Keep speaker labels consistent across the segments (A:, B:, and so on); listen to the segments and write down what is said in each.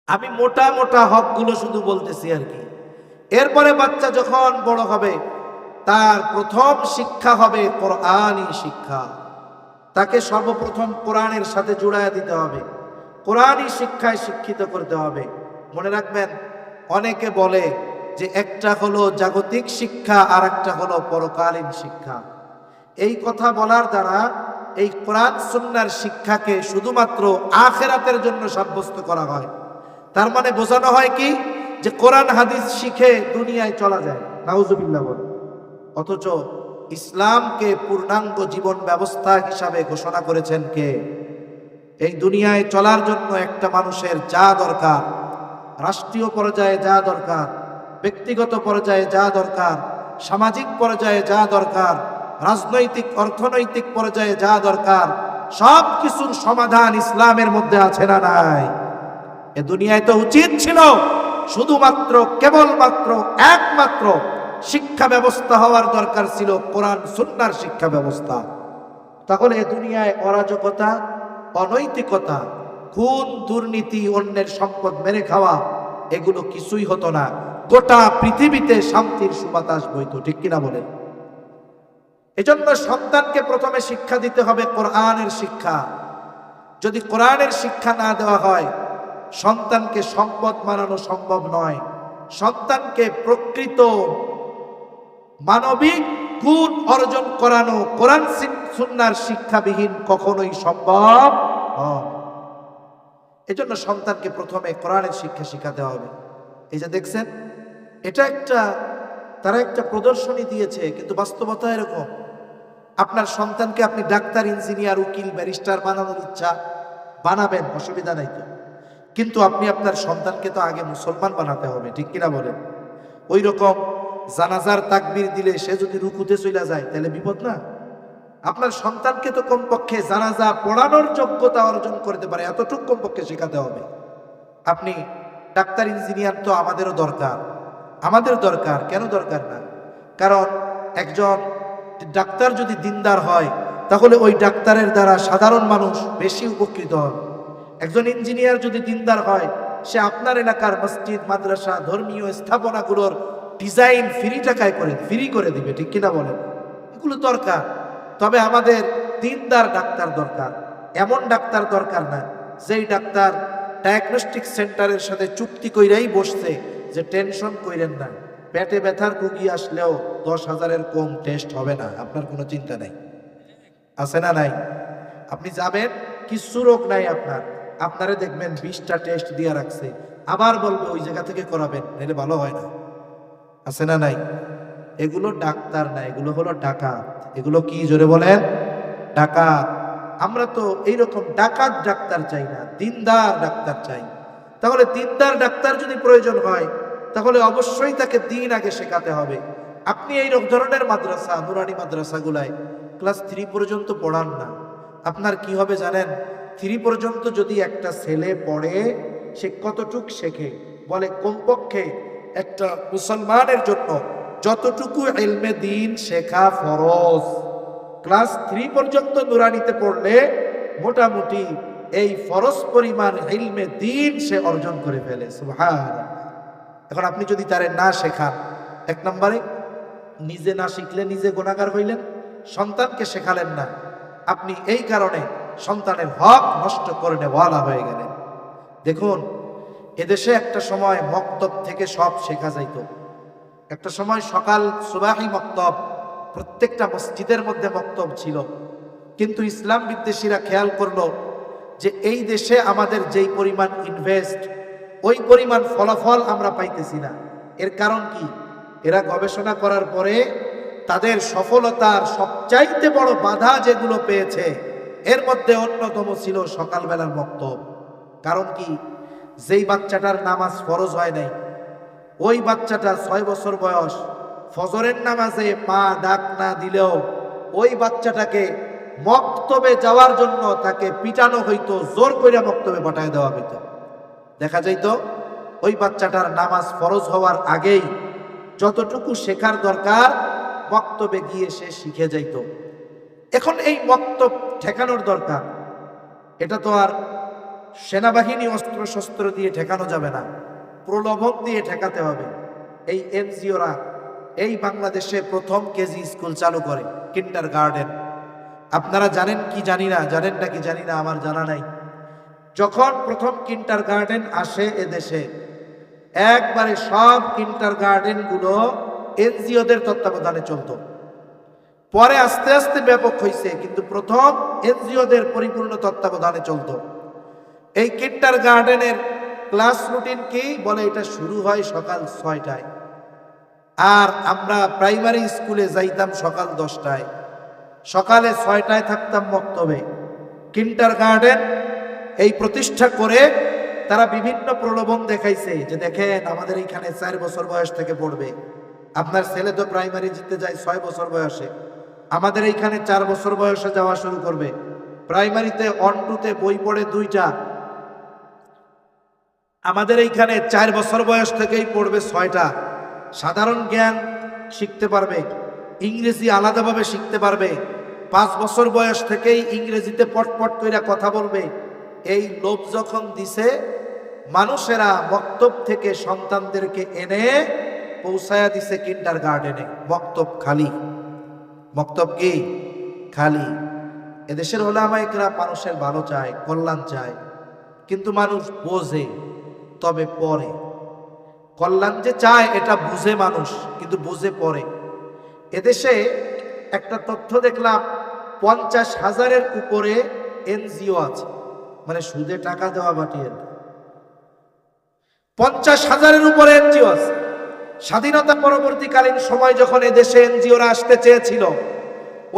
A: আমি মোটা মোটা হকগুলো শুধু বলতেছি আর কি। এরপরে বাচ্চা যখন বড় হবে তার প্রথম শিক্ষা হবে কোরআনই শিক্ষা। তাকে সর্বপ্রথম কোরআনের সাথে জুড়াইয়া দিতে হবে, কোরআনই শিক্ষায় শিক্ষিত করতে হবে। মনে রাখবেন, অনেকে বলে যে একটা হলো জাগতিক শিক্ষা আর একটা হলো পরকালীন শিক্ষা। এই কথা বলার দ্বারা এই কোরআন সুন্নাহর শিক্ষাকে শুধুমাত্র আখিরাতের জন্য সাব্যস্ত করা হয়। তার মানে বোঝানো হয় কি, যে কোরআন হাদিস শিখে দুনিয়ায় চলা যায়, নাউজুবিল্লাহ বলে। অথচ ইসলামকে পূর্ণাঙ্গ জীবন ব্যবস্থা হিসাবে ঘোষণা করেছেন কে? এই দুনিয়ায় চলার জন্য একটা মানুষের যা দরকার, রাষ্ট্রীয় পর্যায়ে যা দরকার, ব্যক্তিগত পর্যায়ে যা দরকার, সামাজিক পর্যায়ে যা দরকার, রাজনৈতিক অর্থনৈতিক পর্যায়ে যা দরকার, সব কিছুর সমাধান ইসলামের মধ্যে আছে না নাই? এ দুনিয়ায় তো উচিত ছিল শুধুমাত্র কেবলমাত্র একমাত্র শিক্ষা ব্যবস্থা হওয়ার দরকার ছিল কোরআন সুন্নাহর শিক্ষা ব্যবস্থা। তাহলে এ দুনিয়ায় অরাজকতা, অনৈতিকতা, খুন, দুর্নীতি, অন্যের সম্পদ মেরে খাওয়া, এগুলো কিছুই হতো না। গোটা পৃথিবীতে শান্তির সুবাতাস বইতো, ঠিক কিনা বলেন? এজন্য সন্তানকে প্রথমে শিক্ষা দিতে হবে কোরআনের শিক্ষা। যদি কোরআনের শিক্ষা না দেওয়া হয়, সন্তানকে সম্পদ মানানো সম্ভব নয়। সন্তানকে প্রকৃত মানবিক গুণ অর্জন করানো কোরআন সুন্নাহর শিক্ষাবিহীন কখনোই সম্ভব নয়। এজন্য সন্তানকে প্রথমে কোরআনের শিক্ষা শিখাতে হবে। এই যে দেখছেন, এটা তারা একটা প্রদর্শনী দিয়েছে, কিন্তু বাস্তবতা এরকম। আপনার সন্তানকে আপনি ডাক্তার, ইঞ্জিনিয়ার, উকিল, ব্যারিস্টার বানানোর ইচ্ছা, বানাবেন, অসুবিধা নাই তো। কিন্তু আপনি আপনার সন্তানকে তো আগে মুসলমান বানাতে হবে, ঠিক কিনা বলেন? ওই রকম জানাজার তাকবীর দিলে সে যদি রুকুতে চলে যায় তাহলে বিপদ না? আপনার সন্তানকে তো কমপক্ষে জানাজা পড়ানোর যোগ্যতা অর্জন করতে পারে, এতটুকু কমপক্ষে শেখাতে হবে। আপনি ডাক্তার, ইঞ্জিনিয়ার তো আমাদেরও দরকার, কেন দরকার না? কারণ একজন ডাক্তার যদি দিনদার হয় তাহলে ওই ডাক্তারের দ্বারা সাধারণ মানুষ বেশি উপকৃত হবে। একজন ইঞ্জিনিয়ার যদি দিনদার হয়, সে আপনার এলাকার মসজিদ, মাদ্রাসা, ধর্মীয় স্থাপনাগুলোর ডিজাইন ফ্রি করে দিবে, ঠিক কিনা বলেন? এগুলো দরকার। তবে আমাদের দিনদার ডাক্তার দরকার। এমন ডাক্তার দরকার না যেই ডাক্তার ডায়াগনস্টিক সেন্টারের সাথে চুক্তি কইরাই বসছে যে টেনশন কইরেন না, পেটে ব্যথার রুগী আসলেও 10,000-এর কম টেস্ট হবে না, আপনার কোনো চিন্তা নাই। আছে না নাই? আপনি যাবেন, কিছু রোগ নাই আপনারে দেখবেন 20টা টেস্ট দিয়া রাখছে, আবার বলবে ওই জায়গা থেকে করাবেন, নাহলে ভালো হয় না। আছে না নাই? এগুলো ডাক্তার না, এগুলো হলো ডাকাত। এগুলো কি, জোরে বলেন? ডাকাত। আমরা তো এইরকম ডাকাত ডাক্তার চাই না, দিনদার ডাক্তার চাই। তাহলে দিনদার ডাক্তার যদি প্রয়োজন হয়, তাহলে অবশ্যই তাকে দিন আগে শেখাতে হবে। আপনি এই ধরনের মাদ্রাসা, নুরানি মাদ্রাসাগুলায় ক্লাস 3 পর্যন্ত পড়ান না। আপনার কি হবে জানেন? 3 পর্যন্ত যদি একটা ছেলে পড়ে, সে কতটুক শেখে? বলে কমপক্ষে একটা মুসলমানের জন্য যতটুকু ইলমে দিন শেখা ফরজ, ক্লাস 3 পর্যন্ত নুরানিতে পড়লে মোটামুটি এই ফরজ পরিমাণ ইলমে দিন সে অর্জন করে ফেলে। সুবহানাল্লাহ। এখন আপনি যদি তারে না শেখান, এক নম্বরে নিজে না শিখলে নিজে গুনাহগার হইলেন, সন্তানকে শেখালেন না, আপনি এই কারণে সন্তানের হক নষ্ট করে নেওয়ালা হয়ে গেলেন। দেখুন, এদেশে একটা সময় মক্তব থেকে সব শেখা যাইত। একটা সময় সকাল সুবাহি মক্তব, প্রত্যেকটা মসজিদের মধ্যে মক্তব ছিল। কিন্তু ইসলাম বিদ্বেষীরা খেয়াল করলো যে এই দেশে আমাদের যেই পরিমাণ ইনভেস্ট, ওই পরিমাণ ফলাফল আমরা পাইতেছি না। এর কারণ কি? এরা গবেষণা করার পরে তাদের সফলতার সবচাইতে বড় বাধা যেগুলো পেয়েছে, এর মধ্যে অন্যতম ছিল সকালবেলার মক্তব। কারণ কি? যেই বাচ্চাটার নামাজ ফরজ হয় নাই, ওই বাচ্চাটা 6 বছর বয়স, ফজরের নামাজে মা ডাক না দিলেও ওই বাচ্চাটাকে মক্তবে যাওয়ার জন্য তাকে পিটানো হইতো, জোর করে মক্তবে পাঠায় দেওয়া হইতো। দেখা যাইতো ওই বাচ্চাটার নামাজ ফরজ হওয়ার আগেই যতটুকু শেখার দরকার মক্তবে গিয়ে সে শিখে যাইত। এখন এই মক্তব ঠেকানোর দরকার। এটা তো আর সেনাবাহিনী অস্ত্র শস্ত্র দিয়ে ঠেকানো যাবে না, প্রলোভন দিয়ে ঠেকাতে হবে। এই এনজিওরা এই বাংলাদেশে প্রথম কেজি স্কুল চালু করে, কিন্ডার গার্ডেন। আপনারা জানেন কি জানি না, জানেন নাকি জানি না, আমার জানা নাই। যখন প্রথম কিন্ডার গার্ডেন আসে এদেশে, একবারে সব কিন্ডার গার্ডেন গুলো এনজিওদের তত্ত্বাবধানে চলতো। পরে আস্তে আস্তে ব্যাপক হয়েছে, কিন্তু প্রথম এনজিওদের পরিপূর্ণ তত্ত্বাবধানে চলতো। এই কিন্ডার গার্ডেনের ক্লাস রুটিন কি বলে, এটা শুরু হয় সকাল 6টায়, আর আমরা প্রাইমারি স্কুলে যাইতাম সকাল 10টায়, সকালে 6টায় থাকতাম মক্তবে। কিন্ডার গার্ডেন এই প্রতিষ্ঠা করে তারা বিভিন্ন প্রলোভন দেখাইছে, যে দেখেন আমাদের এইখানে 4 বছর বয়স থেকে পড়বে, আপনার ছেলে তো প্রাইমারি যেতে যায় 6 বছর বয়সে, আমাদের এইখানে 4 বছর বয়সে যাওয়া শুরু করবে। প্রাইমারিতে 1-2তে বই পড়ে 2টা, আমাদের এইখানে 4 বছর বয়স থেকেই পড়বে 6টা। সাধারণ জ্ঞান শিখতে পারবে, ইংরেজি আলাদাভাবে শিখতে পারবে, 5 বছর বয়স থেকেই ইংরেজিতে পটপট করে কথা বলবে। এই লোভ যখন দিছে, মানুষেরা মক্তব থেকে সন্তানদেরকে এনে পৌঁছায়া দিছে কিন্ডার গার্ডেনে। মক্তব খালি, মক্তব কি খালি। এদেশের ওলামায়ে কেরাম মানুষের ভালো চায়, কল্যাণ চায়, কিন্তু মানুষ বোঝে তবে পরে। কল্যাণ যে চায় এটা বুঝে মানুষ, কিন্তু বুঝে পরে। এদেশে একটা তথ্য দেখলাম, 50,000-এর উপরে এনজিও আছে, মানে সুদে টাকা দেওয়া বাটিয়ে। 50,000-এর উপরে এনজিও আছে। স্বাধীনতা পরবর্তীকালীন সময় যখন এদেশে এনজিওরা আসতে চেয়েছিল,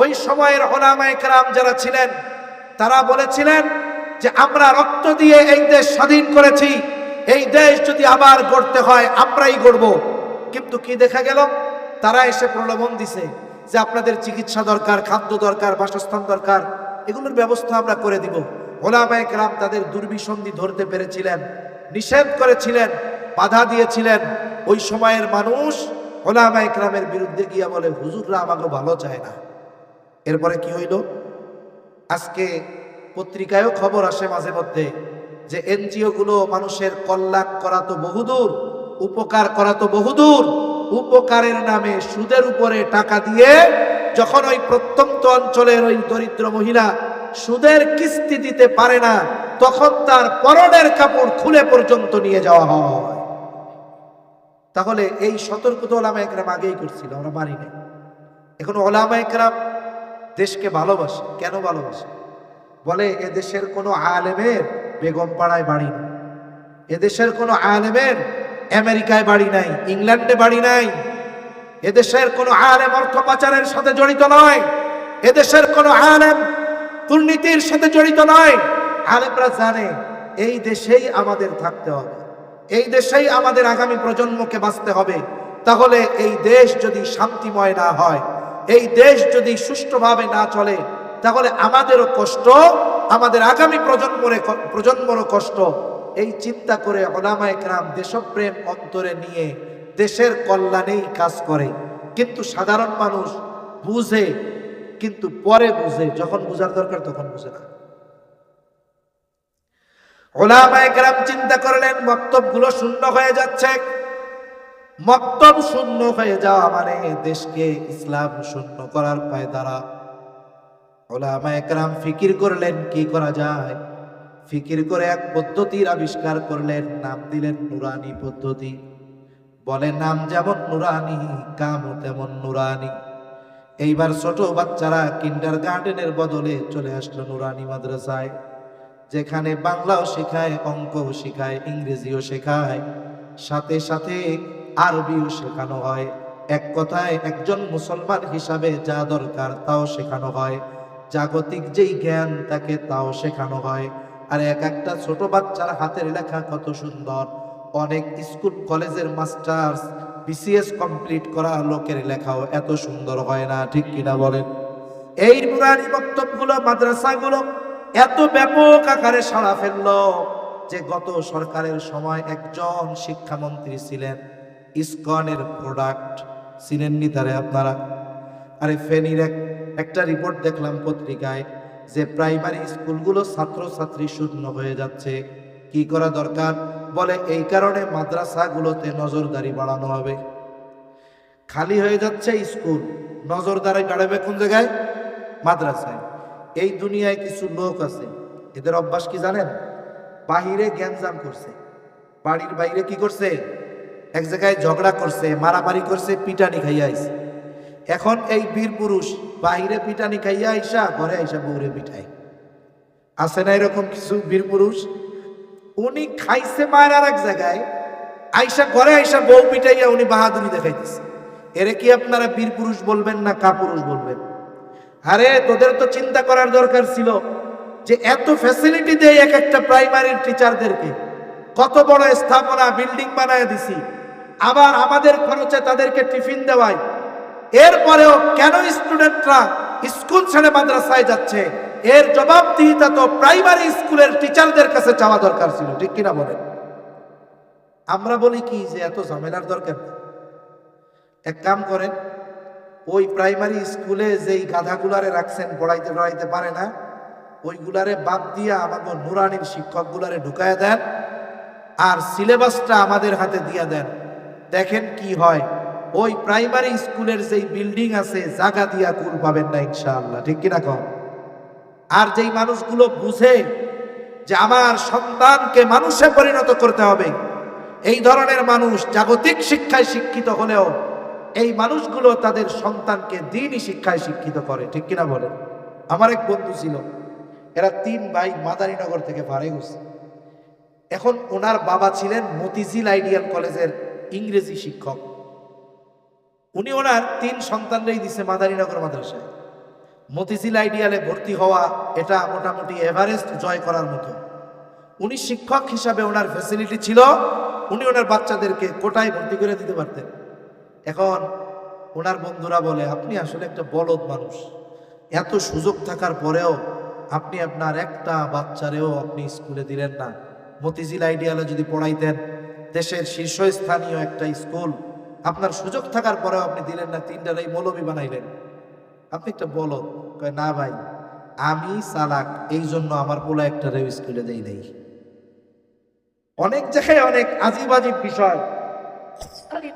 A: ওই সময়ের উলামায়ে কেরাম যারা ছিলেন তারা বলেছিলেন যে আমরা রক্ত দিয়ে এই দেশ স্বাধীন করেছি, এই দেশ যদি আবার গড়তে হয় আমরাই গড়ব। কিন্তু কি দেখা গেল, তারা এসে প্রলোভন দিছে যে আপনাদের চিকিৎসা দরকার, খাদ্য দরকার, বাসস্থান দরকার, এগুলোর ব্যবস্থা আমরা করে দিব। উলামায়ে কেরাম তাদের দুর্বিসন্ধি ধরতে পেরেছিলেন, নিষেধ করেছিলেন, বাধা দিয়েছিলেন। ওই সময়ের মানুষ উলামায়ে কেরামের বিরুদ্ধে গিয়া বলে হুজুররা আমাকে ভালো চায় না। এরপরে কি হইল, আজকে পত্রিকায়ও খবর আসে মাঝে মধ্যে যে এনজিও গুলো মানুষের কল্যাণ করা তো বহুদূর, উপকার করা তো বহুদূর, উপকারের নামে সুদের উপরে টাকা দিয়ে যখন ওই প্রত্যন্ত অঞ্চলের ওই দরিদ্র মহিলা সুদের কিস্তি দিতে পারে না, তখন তার পরনের কাপড় খুলে পর্যন্ত নিয়ে যাওয়া হয়। তাহলে এই সতর্কতা উলামায়ে কেরাম আগেই করছিল, আমরা মানি না। এখন উলামায়ে কেরাম দেশকে ভালোবাসে। কেন ভালোবাসে? বলে এদেশের কোনো আলেমের বেগম পাড়ায় বাড়ি নেই, এদেশের কোনো আলেমের আমেরিকায় বাড়ি নাই, ইংল্যান্ডে বাড়ি নাই, এদেশের কোনো আলেম অর্থ পাচারের সাথে জড়িত নয়, এদেশের কোনো আলেম দুর্নীতির সাথে জড়িত নয়। আলেমরা জানে এই দেশেই আমাদের থাকতে হবে, এই দেশেই আমাদের আগামী প্রজন্মকে বাঁচতে হবে। তাহলে এই দেশ যদি শান্তিময় না হয়, এই দেশ যদি সুষ্ঠুভাবে না চলে, তাহলে আমাদেরও কষ্ট, আমাদের আগামী প্রজন্মরও কষ্ট। এই চিন্তা করে উলামায়ে কেরাম দেশপ্রেম অন্তরে নিয়ে দেশের কল্যাণেই কাজ করে। কিন্তু সাধারণ মানুষ বুঝে, কিন্তু পরে বুঝে, যখন বুঝার দরকার তখন বুঝে না। উলামায়ে কেরাম চিন্তা করলেন মক্তবগুলো শূন্য হয়ে যাচ্ছে। মক্তব শূন্য হয়ে যাওয়া মানে দেশকে ইসলাম শূন্য করার পায়তারা। উলামায়ে কেরাম ফিকির করলেন কি করা যায়। ফিকির করে এক পদ্ধতির আবিষ্কার করলেন, নাম দিলেন নুরানি পদ্ধতি। বলে নাম যেমন নুরানি, কামও তেমন নুরানি। এইবার ছোট বাচ্চারা কিন্ডার গার্ডেনের বদলে চলে আসলো নুরানি মাদ্রাসায়, যেখানে বাংলাও শেখায়, অঙ্কও শেখায়, ইংরেজিও শেখায়, সাথে সাথে আরবিও শেখানো হয়। এক কথায় একজন মুসলমান হিসাবে যা দরকার তাও শেখানো হয়, জাগতিক যেই জ্ঞান তাকে তাও শেখানো হয়। আর এক একটা ছোট বাচ্চার হাতের লেখা কত সুন্দর। অনেক স্কুল কলেজের মাস্টার্স বিসিএস কমপ্লিট করা লোকের লেখাও এত সুন্দর হয় না, ঠিক কিনা বলেন? এই নুরানি মক্তবগুলো, মাদ্রাসাগুলো এত ব্যাপক আকারে সাড়া ফেললো যে গত সরকারের সময় একজন শিক্ষামন্ত্রী ছিলেন, ইসকনের প্রোডাক্ট ছিলেননি তারে আপনারা? আরে ফেনীর একটা রিপোর্ট দেখলাম পত্রিকায় যে প্রাইমারি স্কুলগুলো ছাত্রছাত্রী শূন্য হয়ে যাচ্ছে। কি করা দরকার? বলে এই কারণে মাদ্রাসাগুলোতে নজরদারি বাড়ানো হবে। খালি হয়ে যাচ্ছে স্কুল, নজরদারি বাড়াবে কোন জায়গায়? মাদ্রাসায়। এই দুনিয়ায় কিছু লোক আছে, এদের অভ্যাস কি জানেন? বাহিরে গ্যাঞ্জাম করছে, বাড়ির বাইরে কি করছে? এক জায়গায় ঝগড়া করছে, মারামারি করছে, পিটানি খাইয়া আইছে। এখন এই বীর পুরুষ বাহিরে পিটানি খাইয়া আইসা ঘরে আইসা বউরে পিঠায়। আছে না এরকম কিছু বীর পুরুষ? উনি খাইছে মায়ের আর এক জায়গায়, আইসা ঘরে আইসা বউ পিটাইয়া উনি বাহাদুরি দেখাইতেছে। এরে কি আপনারা বীর পুরুষ বলবেন না কাপুরুষ বলবেন? আরে তোদের তো চিন্তা করার দরকার ছিল যে এত ফ্যাসিলিটি দেয় এক একটা প্রাইমারির টিচারদেরকে, কত বড় স্থাপনা বিল্ডিং বানায় দিছি, আবার আমাদের খরচে তাদেরকে টিফিন দেওয়ায়, এরপরেও কেন স্টুডেন্টরা স্কুল ছেড়ে মাদ্রাসায় যাচ্ছে? এর জবাবদিহিতা তো প্রাইমারি স্কুলের টিচারদের কাছে চাওয়া দরকার ছিল, ঠিক কিনা বলেন? আমরা বলি কি যে এত ঝামেলার দরকার নেই। এক কাম করেন, ওই প্রাইমারি স্কুলে যেই গাধাগুলারে রাখছেন পড়াইতে পারে না, ওইগুলারে বাদ দিয়া আমাকে নুরানির শিক্ষকগুলারে ঢুকায়া দেন, আর সিলেবাসটা আমাদের হাতে দিয়া দেন। দেখেন কি হয়। ওই প্রাইমারি স্কুলের যেই বিল্ডিং আছে জায়গা দিয়া কুল পাবেন না ইনশাআল্লাহ, ঠিক কিনা কম? আর যেই মানুষগুলো বুঝে যে আমার সন্তানকে মানুষে পরিণত করতে হবে, এই ধরনের মানুষ জাগতিক শিক্ষায় শিক্ষিত হলেও এই মানুষগুলো তাদের সন্তানকে দ্বীনি শিক্ষায় শিক্ষিত করে, ঠিক কিনা বলেন? আমার এক বন্ধু ছিল, এরা 3 ভাই মাদারীনগর থেকে ফারেক হয়েছে। এখন ওনার বাবা ছিলেন মতিঝিল আইডিয়াল কলেজের ইংরেজি শিক্ষক। উনি ওনার 3 সন্তানরাই দিছে মাদারীনগর মাদ্রাসায়। মতিঝিল আইডিয়ালে ভর্তি হওয়া এটা মোটামুটি এভারেস্ট জয় করার মতো। উনি শিক্ষক হিসাবে ওনার ফ্যাসিলিটি ছিল, উনি ওনার বাচ্চাদেরকে কোটায় ভর্তি করে দিতে পারতেন। এখন ওনার বন্ধুরা বলে, আপনি আসলে একটা বলদ মানুষ, এত সুযোগ থাকার পরেও আপনি আপনার একটা বাচ্চারেও আপনি স্কুলে দিলেন না। মতিঝিল আইডিয়ালে যদি পড়াইতেন, দেশের শীর্ষস্থানীয় একটা স্কুল, আপনার সুযোগ থাকার পরেও আপনি দিলেন না, 3টারই মৌলবি বানাইলেন। আপনি একটা বলদ। কয় না ভাই, আমি চালাক, এই জন্য আমার পোলা একটা রেও স্কুলে দেই নাই। অনেক জায়গায় অনেক আজিব আজিব বিষয়।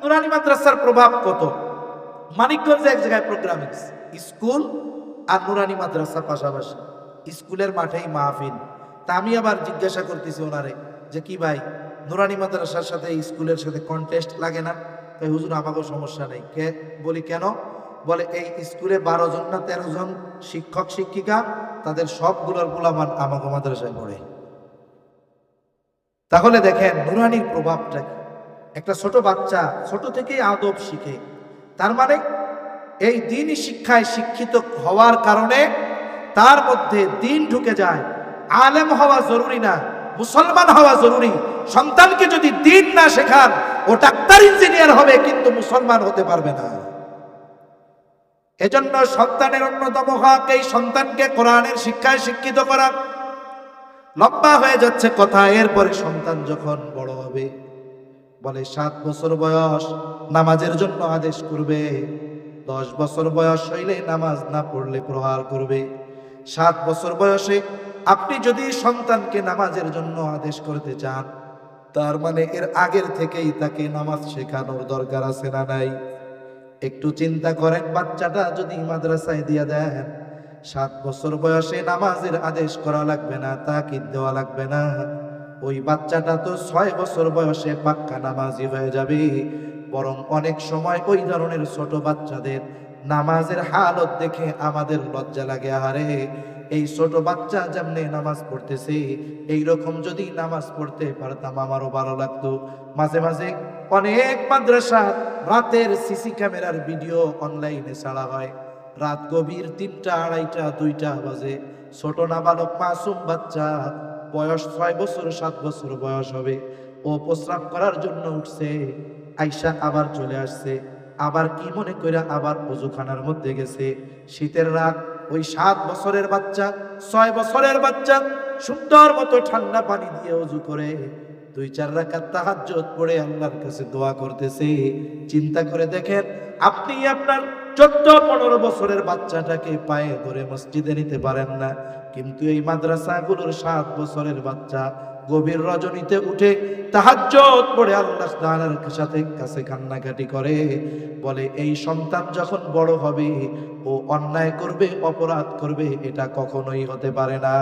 A: নুরানি মাদ্রাসার প্রভাব কত! মানিকগঞ্জে এক জায়গায় প্রোগ্রামিং স্কুল আর নুরানি মাদ্রাসা পাশাপাশি, স্কুলের মাঠেই মাহফিল। তা আমি আবার জিজ্ঞাসা করতেছি ওনারে যে কি ভাই, নুরানি মাদ্রাসার সাথে স্কুলের সাথে কন্টেস্ট লাগে না? তাই হুজুর আমাকেও সমস্যা নেই। বলি কেন? বলে এই স্কুলে 12 জন না 13 জন শিক্ষক শিক্ষিকা, তাদের সবগুলোর পোলাপান আমাকে মাদ্রাসায় পড়ে। তাহলে দেখেন নুরানির প্রভাবটা কি। একটা ছোট বাচ্চা ছোট থেকেই আদব শিখে, তার মানে এই দ্বীনি শিক্ষায় শিক্ষিত হওয়ার কারণে তার মধ্যে দ্বীন ঢুকে যায়। আলেম হওয়া জরুরি না, মুসলমান হওয়া জরুরি। সন্তানকে যদি দ্বীন না শেখান, ও ডাক্তার ইঞ্জিনিয়ার হবে কিন্তু মুসলমান হতে পারবে না। এজন্য সন্তানের অন্যতম হক এই সন্তানকে কোরআনের শিক্ষায় শিক্ষিত করা। লম্বা হয়ে যাচ্ছে কথা। এরপরে সন্তান যখন বড় হবে, বলে 7 বছর বয়স নামাজের জন্য আদেশ করবে, 10 বছর বয়স হইলে নামাজ না পড়লে প্রহার করবে। 7 বছর বয়সে আপনি যদি সন্তানকে নামাজের জন্য আদেশ করতে চান, তার মানে এর আগের থেকেই তাকে নামাজ শেখানোর দরকার আছে না নাই? একটু চিন্তা করেন, বাচ্চাটা যদি মাদ্রাসায় দিয়ে দেন, 7 বছর বয়সে নামাজের আদেশ করা লাগবে না, তাকিদ দেওয়া লাগবে না, ওই বাচ্চাটা তো 6 বছর বয়সে পাক্কা নামাজি হয়ে যাবে। বরং অনেক সময় ওই ধরনের ছোট বাচ্চাদের নামাজের হালত দেখে আমাদের লজ্জা লাগে। আরে এই ছোট বাচ্চা যেমনে নামাজ পড়তেছে, এইরকম যদি নামাজ পড়তে পারতাম আমারও ভালো লাগতো। মাঝে মাঝে অনেক মাদ্রাসা রাতের সিসি ক্যামেরার ভিডিও অনলাইনে ছাড়া হয়। রাত গভীর 3টা, 2:30, 2টা বাজে, ছোট নাবালক মাসুম বাচ্চা, বয়স 6 বছর 7 বছর বয়স হবে, ও প্রস্রাব করার জন্য উঠছে, আইসা আবার চলে আসছে, আবার কি মনে করে আবার ওযুখানার মধ্যে গেছে। শীতের রাত, ওই 7 বছরের বাচ্চা 6 বছরের বাচ্চা সুন্দর মতো ঠান্ডা পানি দিয়ে ওযু করে 2-4 রাকাত তাহাজ্জুদ পড়ে আল্লাহর কাছে দোয়া করতেছে। চিন্তা করে দেখেন, আপনি আপনার 14-15 বছরের বাচ্চাটাকে পায়ে ধরে মসজিদে নিতে পারেন না, কিন্তু এই মাদ্রাসাগুলোর 7 বছরের বাচ্চা গভীর রজনীতে উঠে তাহাজ্জুদ পড়ে আল্লাহ তাআলার কাছে কান্নাকাটি করে, বলে এই সন্তান যখন বড় হবে ও অন্যায় করবে, অপরাধ করবে, এটা কখনোই হতে পারে না।